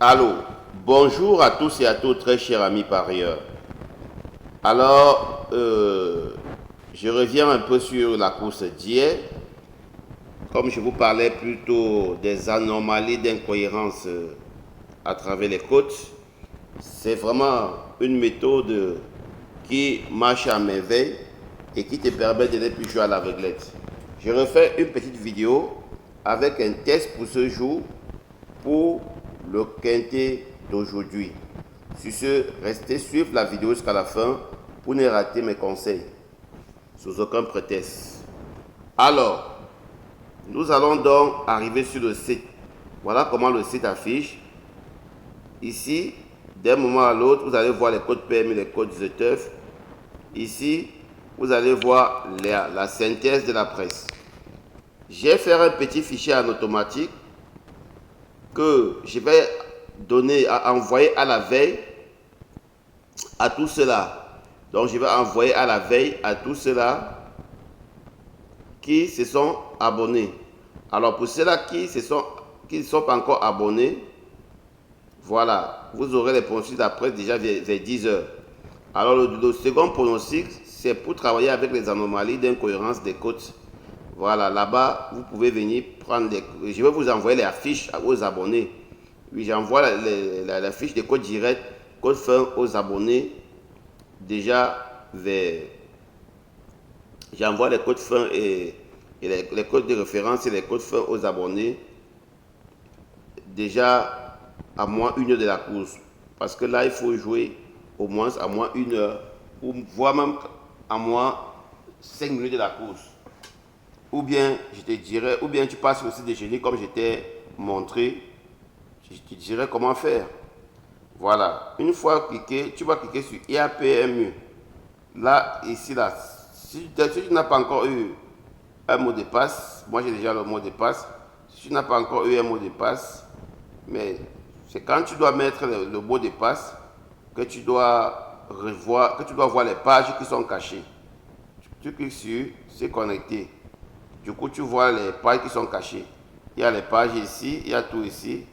Allô, bonjour à tous et à toutes, très chers amis parieurs. Alors, je reviens un peu sur la course d'hier. Comme je vous parlais plutôt des anomalies d'incohérence à travers les côtes, c'est vraiment une méthode qui marche à merveille et qui te permet de ne plus jouer à l'aveuglette. Je refais une petite vidéo avec un test pour ce jour pour le quintet d'aujourd'hui. Sur ce, restez suivre la vidéo jusqu'à la fin pour ne rater mes conseils, sous aucun prétexte. Alors, nous allons donc arriver sur le site. Voilà comment le site affiche. Ici, d'un moment à l'autre, vous allez voir les codes PMU, les codes ZETEF. Ici, vous allez voir la synthèse de la presse. J'ai fait un petit fichier en automatique que je vais envoyer à la veille à tout cela. Donc je vais envoyer à la veille à tous ceux-là qui se sont abonnés. Alors pour ceux-là qui ne sont pas encore abonnés, voilà, vous aurez les pronostics d'après déjà vers 10 heures. Alors le second pronostic, c'est pour travailler avec les anomalies d'incohérence des côtes. Voilà, là-bas, vous pouvez venir prendre les... Je vais vous envoyer les affiches aux abonnés. Oui, j'envoie la fiche de code direct, code fin aux abonnés. Déjà vers... J'envoie les codes fins et les codes de référence et les codes fins aux abonnés. Déjà à moins 1 heure de la course. Parce que là, il faut jouer au moins à moins 1 heure. Ou voire même à moins 5 minutes de la course. Ou bien, je te dirais, ou bien tu passes sur le site de Génie comme je t'ai montré. Je te dirais comment faire. Voilà. Une fois cliqué, tu vas cliquer sur IAPMU. Là, ici, là. Si tu n'as pas encore eu un mot de passe, moi j'ai déjà le mot de passe. Si tu n'as pas encore eu un mot de passe, mais c'est quand tu dois mettre le mot de passe que tu dois revoir, que tu dois voir les pages qui sont cachées. Tu cliques sur se connecter. Du coup, tu vois les pages qui sont cachées. Il y a les pages ici, il y a tout ici.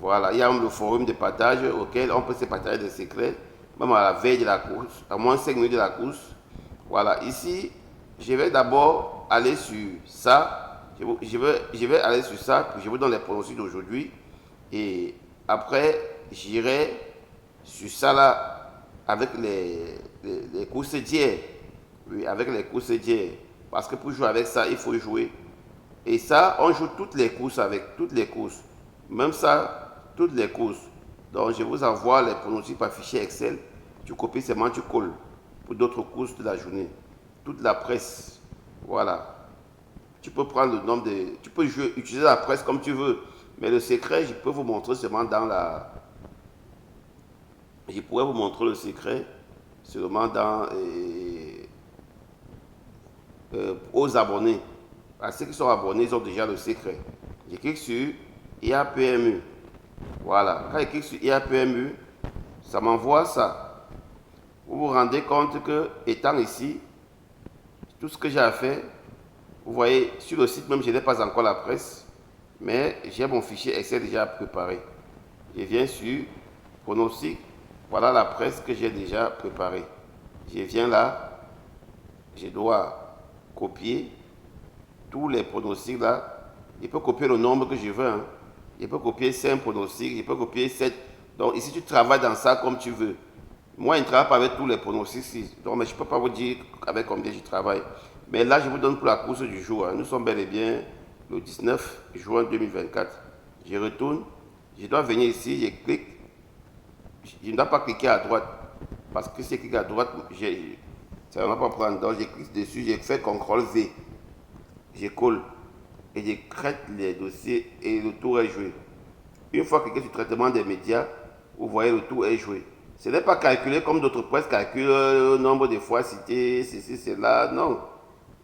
Voilà, il y a même le forum de partage auquel on peut se partager des secrets, même à la veille de la course, à moins 5 minutes de la course. Voilà, ici, je vais d'abord aller sur ça. Je vais aller sur ça, puis je vous donne les pronostics d'aujourd'hui. Et après, j'irai sur ça là, avec les courses d'hier. Oui, avec les courses d'hier. Parce que pour jouer avec ça, il faut jouer. Et ça, on joue toutes les courses avec, toutes les courses. Même ça, toutes les courses. Donc, je vous envoie les pronostics par fichier Excel. Tu copies seulement, tu colles pour d'autres courses de la journée. Toute la presse. Voilà. Tu peux prendre le nombre de... Tu peux utiliser la presse comme tu veux. Mais le secret, je peux vous montrer seulement dans la... Je pourrais vous montrer le secret seulement dans... aux abonnés. À ceux qui sont abonnés, ils ont déjà le secret. Je clique sur IAPMU. Voilà. Quand je clique sur IAPMU, ça m'envoie ça. Vous vous rendez compte que, étant ici, tout ce que j'ai à faire, vous voyez, sur le site même, je n'ai pas encore la presse, mais j'ai mon fichier Excel déjà préparé. Je viens sur pronostic. Voilà la presse que j'ai déjà préparée. Je viens là, je dois copier tous les pronostics là. Je peux copier le nombre que je veux. Hein. Je peux copier 5 pronostics, je peux copier 7. Donc ici, tu travailles dans ça comme tu veux. Moi, je ne travaille pas avec tous les pronostics. Donc, mais je ne peux pas vous dire avec combien je travaille. Mais là, je vous donne pour la course du jour. Hein. Nous sommes bel et bien le 19 juin 2024. Je retourne. Je dois venir ici, je clique. Je ne dois pas cliquer à droite. Parce que si je clique à droite, ça ne va pas prendre. Donc, je clique dessus, je fais CTRL V. Je colle et je crée les dossiers et le tour est joué. Une fois cliqué sur traitement des médias, vous voyez le tour est joué. Ce n'est pas calculé comme d'autres presses calculent le nombre de fois cité, ceci, cela. Non.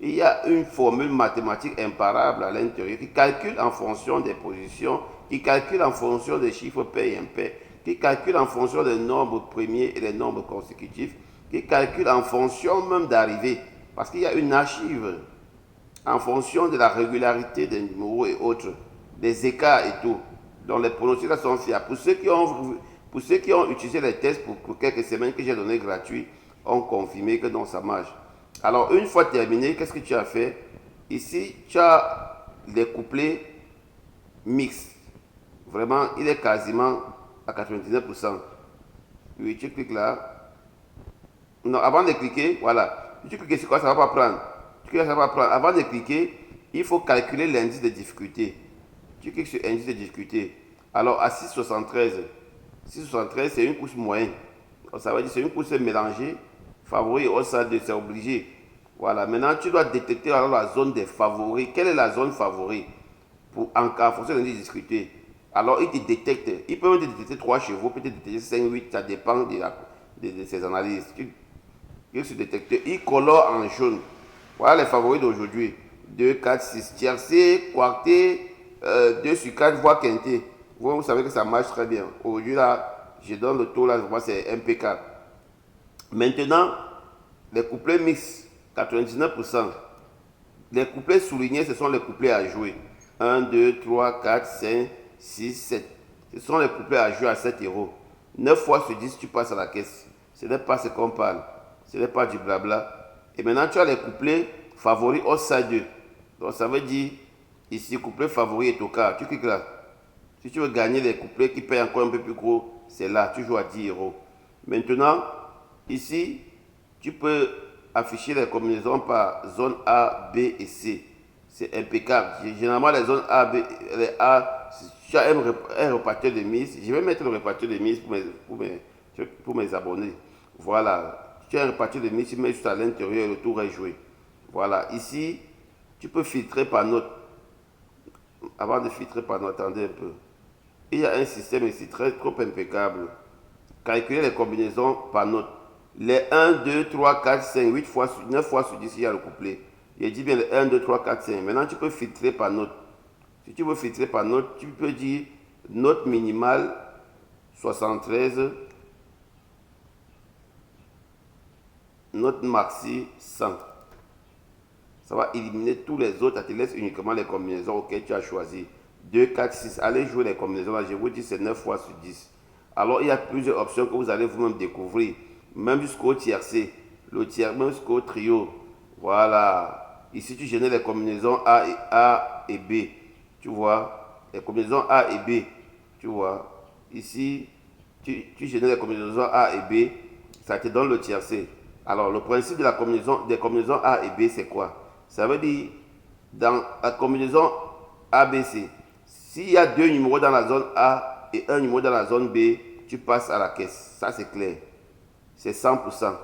Il y a une formule mathématique imparable à l'intérieur qui calcule en fonction des positions, qui calcule en fonction des chiffres pairs et impairs, qui calcule en fonction des nombres premiers et des nombres consécutifs, qui calcule en fonction même d'arrivée. Parce qu'il y a une archive en fonction de la régularité des numéros et autres, des écarts et tout. Donc les pronostics sont fiables. Pour ceux qui ont utilisé les tests pour quelques semaines que j'ai donné gratuits, ont confirmé que non, ça marche. Alors une fois terminé, qu'est-ce que tu as fait? Ici, tu as les couplets mixtes. Vraiment, il est quasiment à 99%. Oui, tu cliques là. Non, avant de cliquer, voilà. Tu cliques sur quoi, ça ne va pas prendre. Tu cliques, ça va pas prendre. Avant de cliquer, il faut calculer l'indice de difficulté. Tu cliques sur indice de difficulté. Alors à 6,73, 6,73 c'est une course moyenne. Ça veut dire c'est une course mélangée, favori au stade de, c'est obligé. Voilà, maintenant tu dois détecter alors la zone des favoris. Quelle est la zone favori en fonction de l'indice de difficulté. Alors il te détecte, il peut même te détecter 3 chevaux, peut te détecter 5, 8, ça dépend de ses analyses. Il se détecte, il colore en jaune. Voilà les favoris d'aujourd'hui. 2, 4, 6, tiercé, quarté, 2 sur 4, voire quinté. Vous savez que ça marche très bien. Aujourd'hui, là, je donne le taux, là, moi, c'est impeccable. Maintenant, les couplets mixtes, 99%. Les couplets soulignés, ce sont les couplets à jouer. 1, 2, 3, 4, 5, 6, 7. Ce sont les couplets à jouer à 7 euros. 9 fois sur 10, tu passes à la caisse. Ce n'est pas ce qu'on parle. Ce n'est pas du blabla. Et maintenant, tu as les couplets favoris au side 2. Donc, ça veut dire, ici, couplet favori est au quart. Tu cliques là. Si tu veux gagner les couplets qui payent encore un peu plus gros, c'est là. Tu joues à 10 euros. Maintenant, ici, tu peux afficher les combinaisons par zone A, B et C. C'est impeccable. Généralement, les zones A, B, les A, si tu as un répartiteur de mise, je vais mettre le répartiteur de mise pour mes abonnés. Voilà. Si tu as un répartiteur de mise, tu mets juste à l'intérieur et le tour est joué. Voilà. Ici, tu peux filtrer par note. Avant de filtrer par note, attendez un peu. Il y a un système ici trop impeccable. Calculer les combinaisons par note. Les 1, 2, 3, 4, 5, 8 fois, 9 fois sur 10, il y a le couplet. Il dit bien le 1, 2, 3, 4, 5. Maintenant, tu peux filtrer par note. Si tu veux filtrer par note, tu peux dire note minimale 73, note maxi 100. Ça va éliminer tous les autres. Ça te laisse uniquement les combinaisons auxquelles tu as choisi. 2, 4, 6. Allez jouer les combinaisons là. Je vous dis, c'est 9 fois sur 10. Alors, il y a plusieurs options que vous allez vous-même découvrir. Même jusqu'au tiercé. Le tiers, même jusqu'au trio. Voilà. Ici, tu génères les combinaisons A et B. Tu vois. Les combinaisons A et B. Tu vois. Ici, tu génères les combinaisons A et B. Ça te donne le tiercé. Alors, le principe de des combinaisons A et B, c'est quoi? Ça veut dire, dans la combinaison ABC, s'il y a 2 numéros dans la zone A et un numéro dans la zone B, tu passes à la caisse. Ça, c'est clair. C'est 100%.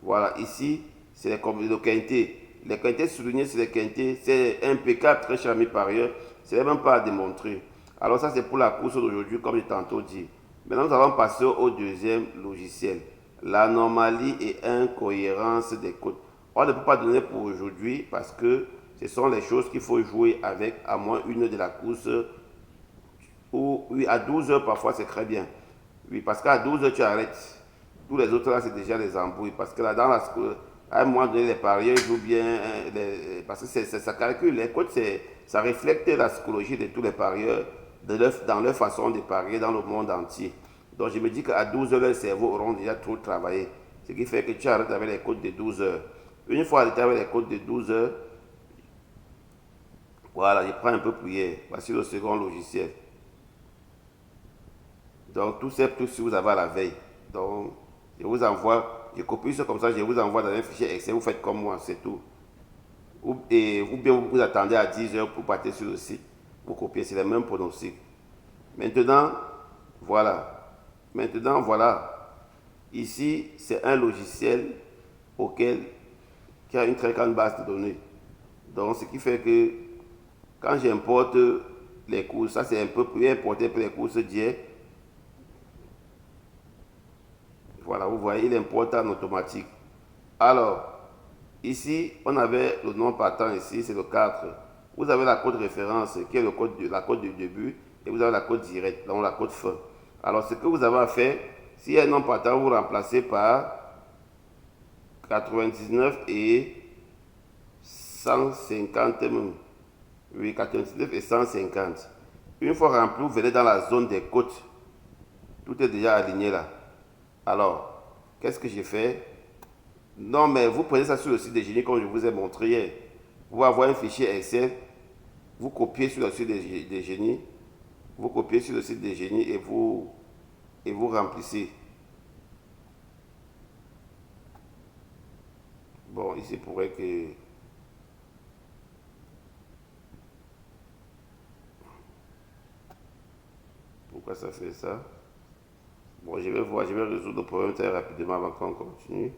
Voilà, ici, c'est les combinaisons quintés. Les quintés soulignés, c'est les quintés. C'est impeccable, très cher à mes parieurs. Ce n'est même pas à démontrer. Alors, ça, c'est pour la course d'aujourd'hui, comme j'ai tantôt dit. Maintenant, nous allons passer au deuxième logiciel. L'anomalie et incohérence des codes. On ne peut pas donner pour aujourd'hui parce que ce sont les choses qu'il faut jouer avec à moins une heure de la course. Ou oui, à 12 heures parfois c'est très bien. Oui, parce qu'à 12 heures tu arrêtes. Tous les autres là c'est déjà les embrouilles. Parce que là dans la à un moment donné les parieurs jouent bien. Parce que ça calcule. Les codes ça reflète la psychologie de tous les parieurs dans leur façon de parier dans le monde entier. Donc je me dis qu'à 12 heures, les cerveaux auront déjà trop travaillé. Ce qui fait que tu arrêtes avec les codes de 12 heures. Une fois arrêté avec les codes de 12 heures, voilà, je prends un peu prière. Voici le second logiciel. Donc tout si vous avez à la veille. Donc je vous envoie, je copie ça comme ça, je vous envoie dans un fichier Excel, vous faites comme moi, c'est tout. Ou bien vous attendez à 10 heures pour partir sur le site, pour copier, c'est les mêmes pronostics. Maintenant, voilà. Maintenant, voilà. Ici, c'est un logiciel qui a une très grande base de données. Donc, ce qui fait que quand j'importe les courses, ça c'est un peu plus importé pour les courses d'hier. Voilà, vous voyez, il importe en automatique. Alors, ici, on avait le nom partant ici, c'est le 4. Vous avez la code référence qui est la code du début et vous avez la code directe, donc la code fin. Alors, ce que vous avez à faire, s'il y a un nom partant, vous remplacez par 99 et 150 même. Oui, 99 et 150. Une fois rempli, vous venez dans la zone des côtes. Tout est déjà aligné là. Alors, qu'est-ce que j'ai fait? Non, mais vous prenez ça sur le site des génies comme je vous ai montré hier. Vous avoir un fichier Excel, vous copiez sur le site des génies, vous copiez sur le site des génies et vous remplissez. Bon, ici pourrait que... Pourquoi ça fait ça? Bon, je vais voir, je vais résoudre le problème très rapidement avant qu'on continue.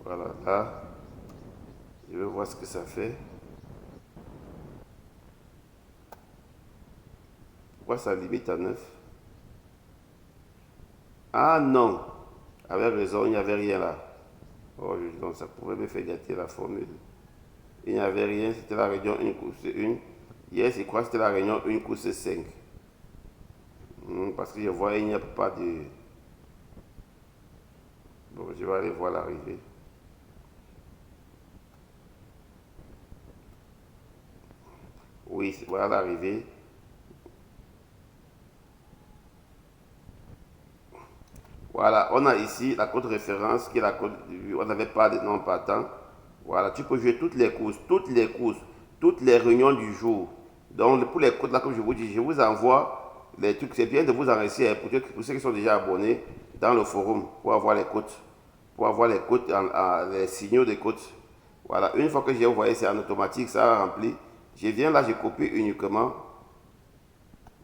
Voilà, là. Je vais voir ce que ça fait. Pourquoi ça limite à 9? Ah non! Avec raison, il n'y avait rien là. Oh, donc ça pouvait me faire gâter la formule. Il n'y avait rien, c'était la réunion 1 course 1. Hier, c'est quoi? C'était la réunion 1 course 5. Parce que je vois, il n'y a pas de... Bon, je vais aller voir l'arrivée. Oui, voilà l'arrivée. Voilà, on a ici la code référence qui est la code, on n'avait pas de nom partant. Voilà, tu peux jouer toutes les courses, toutes les réunions du jour. Donc pour les codes là, comme je vous dis, je vous envoie les trucs. C'est bien de vous enregistrer pour ceux qui sont déjà abonnés dans le forum pour avoir les codes, les signaux des codes. Voilà, une fois que j'ai envoyé, c'est en automatique, ça a rempli. Je viens là, je copie uniquement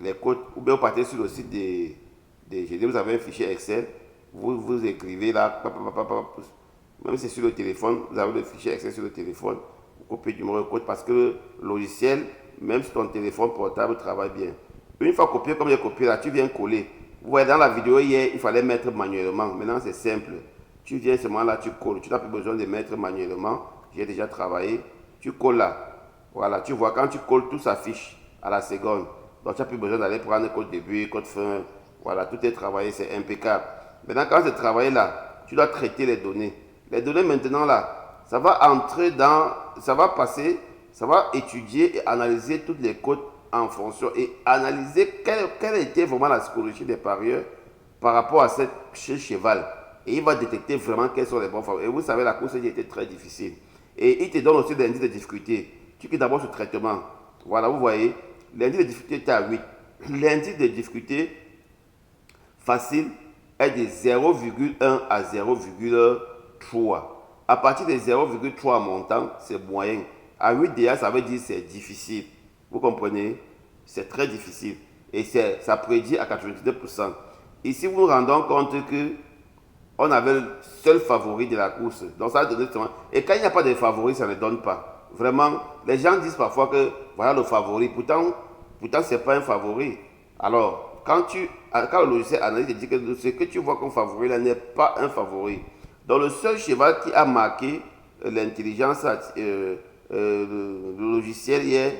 les codes, ou bien vous partez sur le site des GD, vous avez un fichier Excel, vous écrivez là, même si c'est sur le téléphone, vous avez le fichier Excel sur le téléphone, vous copiez du numéro de code parce que le logiciel, même sur ton téléphone portable, travaille bien. Une fois copié comme j'ai copié là, tu viens coller. Vous voyez dans la vidéo hier, il fallait mettre manuellement. Maintenant c'est simple. Tu viens seulement là, tu colles. Tu n'as plus besoin de mettre manuellement. J'ai déjà travaillé. Tu colles là. Voilà, tu vois, quand tu colles, tout s'affiche à la seconde. Donc tu n'as plus besoin d'aller prendre code début, code fin. Voilà, tout est travaillé, c'est impeccable. Maintenant, quand c'est travaillé là, tu dois traiter les données. Les données maintenant là, ça va entrer dans, ça va passer, ça va étudier et analyser toutes les codes en fonction et analyser quelle était vraiment la psychologie des parieurs par rapport à ce cheval. Et il va détecter vraiment quels sont les bons favoris. Et vous savez, la course était très difficile. Et il te donne aussi des indices de difficulté. Tu cliques d'abord sur traitement. Voilà, vous voyez, l'indice de difficulté était à 8. L'indice de difficulté facile est de 0,1 à 0,3. À partir de 0,3 montant, c'est moyen. À 8 déjà, ça veut dire c'est difficile. Vous comprenez? C'est très difficile. Et ça prédit à 99%. Ici, vous nous rendons compte que on avait le seul favori de la course. Donc ça donne seulement. Et quand il n'y a pas de favori, ça ne donne pas. Vraiment, les gens disent parfois que voilà le favori. Pourtant ce n'est pas un favori. Alors, quand le logiciel analyse et dit que ce que tu vois comme favori là n'est pas un favori. Donc le seul cheval qui a marqué l'intelligence, le logiciel hier,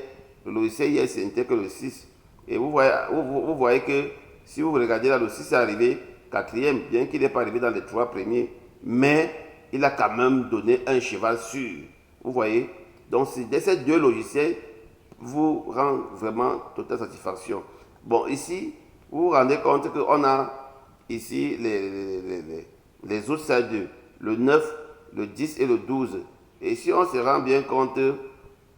c'était que le 6. Et vous voyez que si vous regardez là, le 6 est arrivé quatrième, bien qu'il n'est pas arrivé dans les 3 premiers, mais il a quand même donné un cheval sûr. Vous voyez? Donc ces deux logiciels vous rendent vraiment totale satisfaction. Bon, ici, vous vous rendez compte qu'on a ici les autres salles, le 9, le 10 et le 12. Et si on se rend bien compte,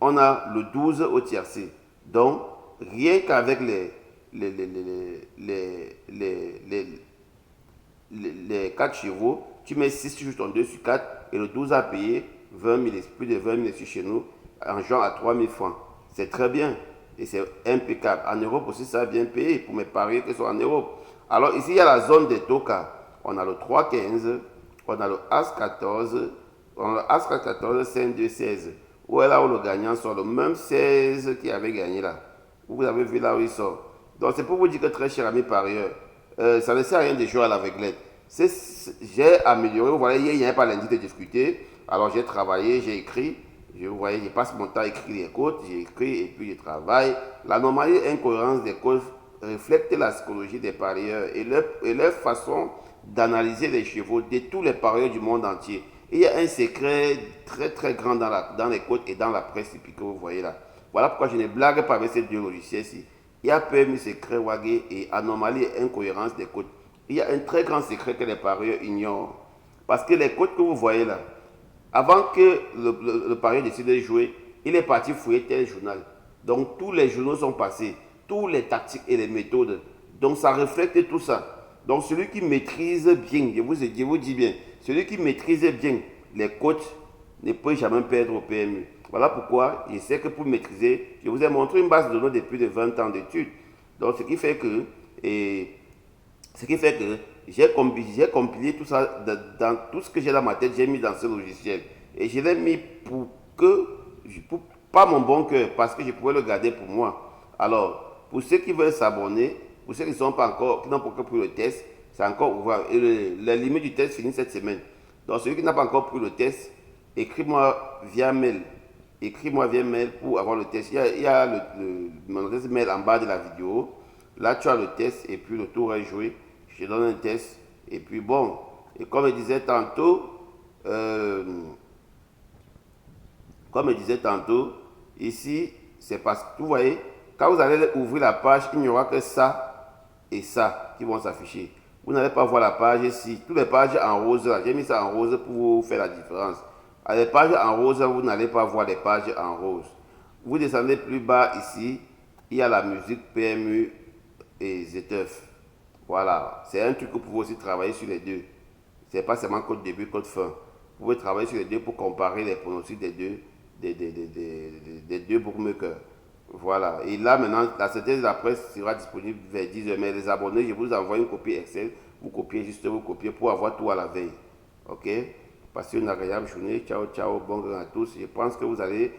on a le 12 au tiercé. Donc, rien qu'avec les 4 chevaux, tu mets 6 sur ton 2 sur 4 et le 12 a payé 20 000, plus de 20 000 ici chez nous, en genre à 3 000 francs. C'est très bien et c'est impeccable. En Europe aussi, ça a bien payé pour mes paris qui sont en Europe. Alors ici, il y a la zone des Toka. On a le 3-15, on a le As-14, on a le As-14, 5-2-16. Où est là où le gagnant sort le même 16 qui avait gagné là. Vous avez vu là où il sort. Donc c'est pour vous dire que très cher ami parieur, ça ne sert à rien de jouer à l'aveuglette. J'ai amélioré, vous voyez, il n'y avait pas lundi de discuter. Alors j'ai travaillé, j'ai écrit. Vous voyez, je passe mon temps à écrire les codes, j'ai écrit et puis je travaille. L'anomalie et l'incohérence des codes reflètent la psychologie des parieurs et leur façon d'analyser les chevaux de tous les parieurs du monde entier. Et il y a un secret très très grand dans les codes et dans la presse typique que vous voyez là. Voilà pourquoi je ne blague pas avec ces deux logiciels-ci. Il y a PMU secret Wagé et anomalie et incohérence des codes. Il y a un très grand secret que les parieurs ignorent. Parce que les codes que vous voyez là, avant que le parieur décide de jouer, il est parti fouiller tel journal. Donc tous les journaux sont passés, tous les tactiques et les méthodes. Donc ça reflète tout ça. Donc celui qui maîtrise bien, je vous dis bien, celui qui maîtrise bien les codes ne peut jamais perdre au PMU. Voilà pourquoi je sais que pour maîtriser, je vous ai montré une base de données de plus de 20 ans d'études. Donc ce qui fait que, j'ai compilé tout ça dans tout ce que j'ai dans ma tête, j'ai mis dans ce logiciel. Et je l'ai mis pas mon bon cœur, parce que je pouvais le garder pour moi. Alors, pour ceux qui veulent s'abonner, pour ceux qui n'ont pas encore pris le test, c'est encore ouvert. Et la limite du test finit cette semaine. Donc, celui qui n'a pas encore pris le test, écris-moi via mail. Écris-moi via mail pour avoir le test. Il y a mon adresse mail en bas de la vidéo. Là, tu as le test et puis le tour est joué. Je te donne un test. Et puis bon, et comme je disais tantôt, ici, c'est parce que, vous voyez, quand vous allez ouvrir la page, il n'y aura que ça et ça qui vont s'afficher. Vous n'allez pas voir la page ici. Toutes les pages en rose, j'ai mis ça en rose pour vous faire la différence. À les pages en rose, vous n'allez pas voir les pages en rose. Vous descendez plus bas ici, il y a la musique PMU et ZETEF. Voilà, c'est un truc que vous pouvez aussi travailler sur les deux. Ce n'est pas seulement code début, code fin. Vous pouvez travailler sur les deux pour comparer les pronostics des deux bookmakers. Voilà, et là maintenant, la synthèse de la presse sera disponible vers 10h. Mais les abonnés, je vous envoie une copie Excel. Vous copiez pour avoir tout à la veille. Ok? Passez une agréable journée. Ciao, ciao, bon grain à tous. Je pense que vous allez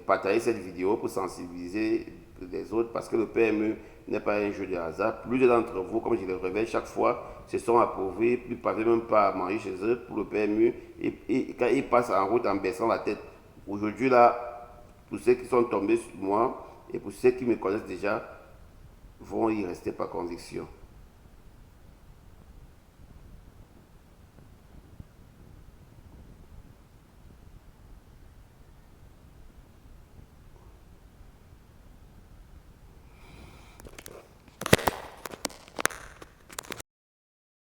partager cette vidéo pour sensibiliser les autres parce que le PMU n'est pas un jeu de hasard. Plusieurs d'entre vous, comme je le révèle chaque fois, se sont approuvés, plus ne même pas à manger chez eux pour le PMU. Et quand ils passent en route en baissant la tête, aujourd'hui là, pour ceux qui sont tombés sur moi et pour ceux qui me connaissent déjà, vont y rester par conviction.